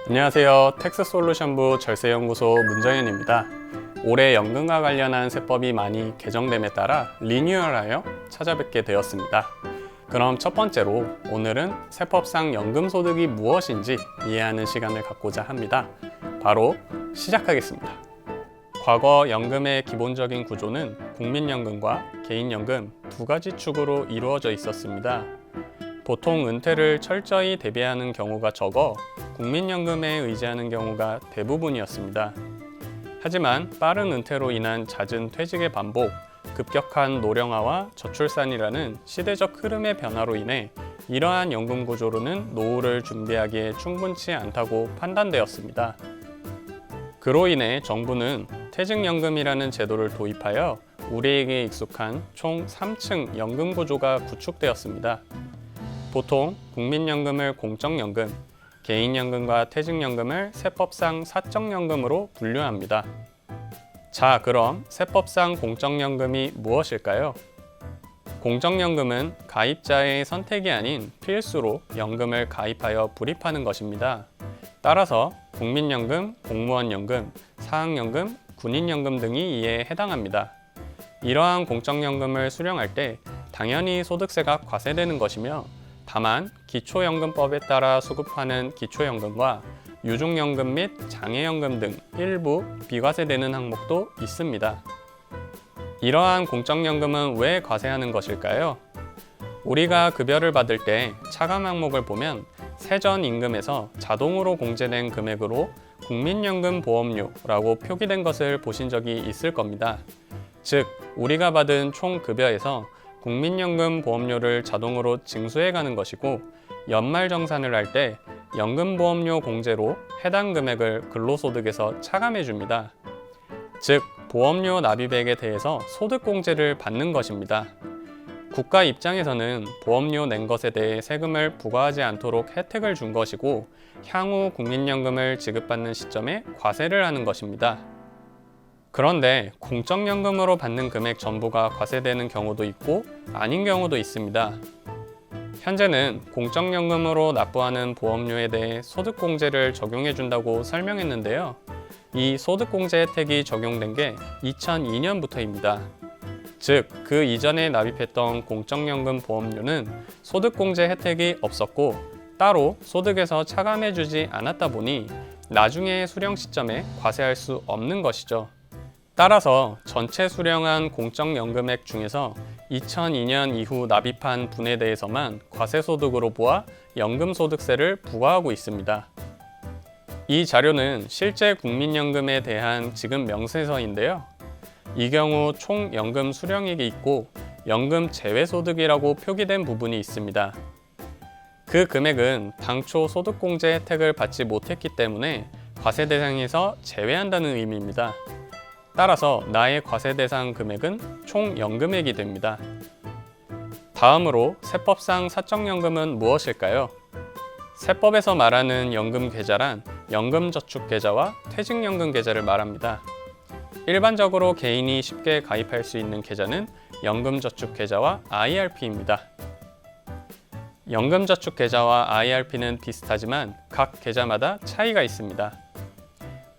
안녕하세요. 텍스솔루션부 절세연구소 문정현입니다. 올해 연금과 관련한 세법이 많이 개정됨에 따라 리뉴얼하여 찾아뵙게 되었습니다. 그럼 첫 번째로 오늘은 세법상 연금소득이 무엇인지 이해하는 시간을 갖고자 합니다. 바로 시작하겠습니다. 과거 연금의 기본적인 구조는 국민연금과 개인연금 두 가지 축으로 이루어져 있었습니다. 보통 은퇴를 철저히 대비하는 경우가 적어 국민연금에 의지하는 경우가 대부분이었습니다. 하지만 빠른 은퇴로 인한 잦은 퇴직의 반복, 급격한 노령화와 저출산이라는 시대적 흐름의 변화로 인해 이러한 연금 구조로는 노후를 준비하기에 충분치 않다고 판단되었습니다. 그로 인해 정부는 퇴직연금이라는 제도를 도입하여 우리에게 익숙한 총 3층 연금 구조가 구축되었습니다. 보통 국민연금을 공적연금, 개인연금과 퇴직연금을 세법상 사적연금으로 분류합니다. 자, 그럼 세법상 공적연금이 무엇일까요? 공적연금은 가입자의 선택이 아닌 필수로 연금을 가입하여 불입하는 것입니다. 따라서 국민연금, 공무원연금, 사학연금, 군인연금 등이 이에 해당합니다. 이러한 공적연금을 수령할 때 당연히 소득세가 과세되는 것이며 다만 기초연금법에 따라 수급하는 기초연금과 유족연금 및 장애연금 등 일부 비과세되는 항목도 있습니다. 이러한 공적연금은 왜 과세하는 것일까요? 우리가 급여를 받을 때 차감 항목을 보면 세전임금에서 자동으로 공제된 금액으로 국민연금 보험료라고 표기된 것을 보신 적이 있을 겁니다. 즉, 우리가 받은 총 급여에서 국민연금 보험료를 자동으로 징수해 가는 것이고 연말정산을 할 때 연금보험료 공제로 해당 금액을 근로소득에서 차감해 줍니다. 즉, 보험료 납입액에 대해서 소득공제를 받는 것입니다. 국가 입장에서는 보험료 낸 것에 대해 세금을 부과하지 않도록 혜택을 준 것이고 향후 국민연금을 지급받는 시점에 과세를 하는 것입니다. 그런데 공적연금으로 받는 금액 전부가 과세되는 경우도 있고 아닌 경우도 있습니다. 현재는 공적연금으로 납부하는 보험료에 대해 소득공제를 적용해 준다고 설명했는데요. 이 소득공제 혜택이 적용된 게 2002년부터입니다. 즉, 그 이전에 납입했던 공적연금 보험료는 소득공제 혜택이 없었고 따로 소득에서 차감해 주지 않았다 보니 나중에 수령 시점에 과세할 수 없는 것이죠. 따라서 전체 수령한 공적연금액 중에서 2002년 이후 납입한 분에 대해서만 과세소득으로 보아 연금소득세를 부과하고 있습니다. 이 자료는 실제 국민연금에 대한 지급 명세서인데요. 이 경우 총 연금 수령액이 있고 연금 제외소득이라고 표기된 부분이 있습니다. 그 금액은 당초 소득공제 혜택을 받지 못했기 때문에 과세 대상에서 제외한다는 의미입니다. 따라서 나의 과세 대상 금액은 총 연금액이 됩니다. 다음으로 세법상 사적연금은 무엇일까요? 세법에서 말하는 연금 계좌란 연금저축계좌와 퇴직연금 계좌를 말합니다. 일반적으로 개인이 쉽게 가입할 수 있는 계좌는 연금저축계좌와 IRP입니다. 연금저축계좌와 IRP는 비슷하지만 각 계좌마다 차이가 있습니다.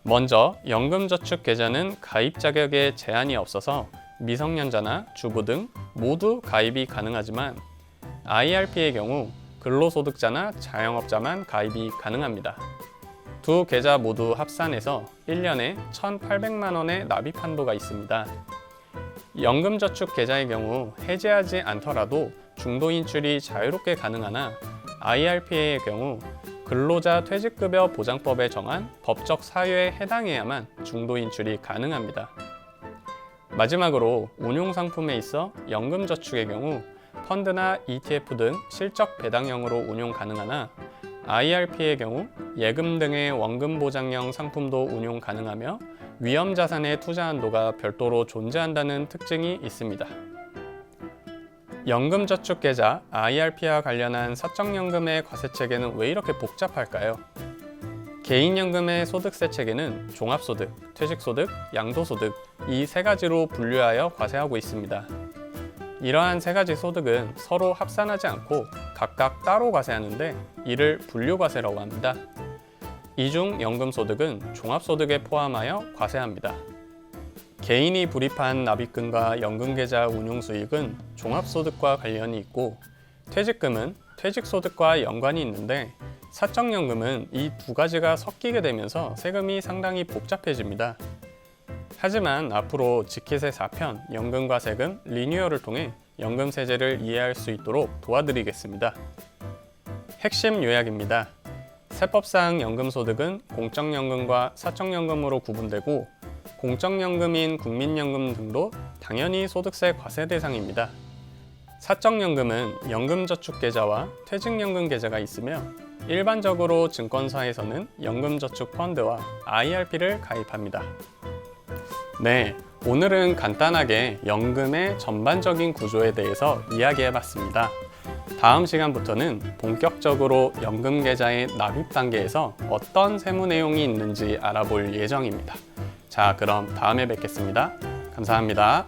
먼저 연금저축계좌는 가입 자격에 제한이 없어서 미성년자나 주부 등 모두 가입이 가능하지만 IRP의 경우 근로소득자나 자영업자만 가입이 가능합니다. 두 계좌 모두 합산해서 1년에 1,800만 원의 납입 한도가 있습니다. 연금저축계좌의 경우 해지하지 않더라도 중도 인출이 자유롭게 가능하나 IRP의 경우 근로자 퇴직급여 보장법에 정한 법적 사유에 해당해야만 중도 인출이 가능합니다. 마지막으로 운용상품에 있어 연금저축의 경우 펀드나 ETF 등 실적 배당형으로 운용 가능하나 IRP의 경우 예금 등의 원금 보장형 상품도 운용 가능하며 위험자산의 투자 한도가 별도로 존재한다는 특징이 있습니다. 연금저축계좌 IRP와 관련한 사적연금의 과세체계는 왜 이렇게 복잡할까요? 개인연금의 소득세 체계는 종합소득, 퇴직소득, 양도소득 이 세 가지로 분류하여 과세하고 있습니다. 이러한 세 가지 소득은 서로 합산하지 않고 각각 따로 과세하는데 이를 분류과세라고 합니다. 이중 연금소득은 종합소득에 포함하여 과세합니다. 개인이 불입한 납입금과 연금계좌 운용수익은 종합소득과 관련이 있고, 퇴직금은 퇴직소득과 연관이 있는데, 사적연금은 이 두 가지가 섞이게 되면서 세금이 상당히 복잡해집니다. 하지만 앞으로 지키세 4편 연금과 세금 리뉴얼을 통해 연금 세제를 이해할 수 있도록 도와드리겠습니다. 핵심 요약입니다. 세법상 연금소득은 공적연금과 사적연금으로 구분되고, 공적연금인 국민연금 등도 당연히 소득세 과세 대상입니다. 사적연금은 연금저축계좌와 퇴직연금 계좌가 있으며, 일반적으로 증권사에서는 연금저축펀드와 IRP를 가입합니다. 네, 오늘은 간단하게 연금의 전반적인 구조에 대해서 이야기해봤습니다. 다음 시간부터는 본격적으로 연금 계좌의 납입 단계에서 어떤 세무 내용이 있는지 알아볼 예정입니다. 자, 그럼 다음에 뵙겠습니다. 감사합니다.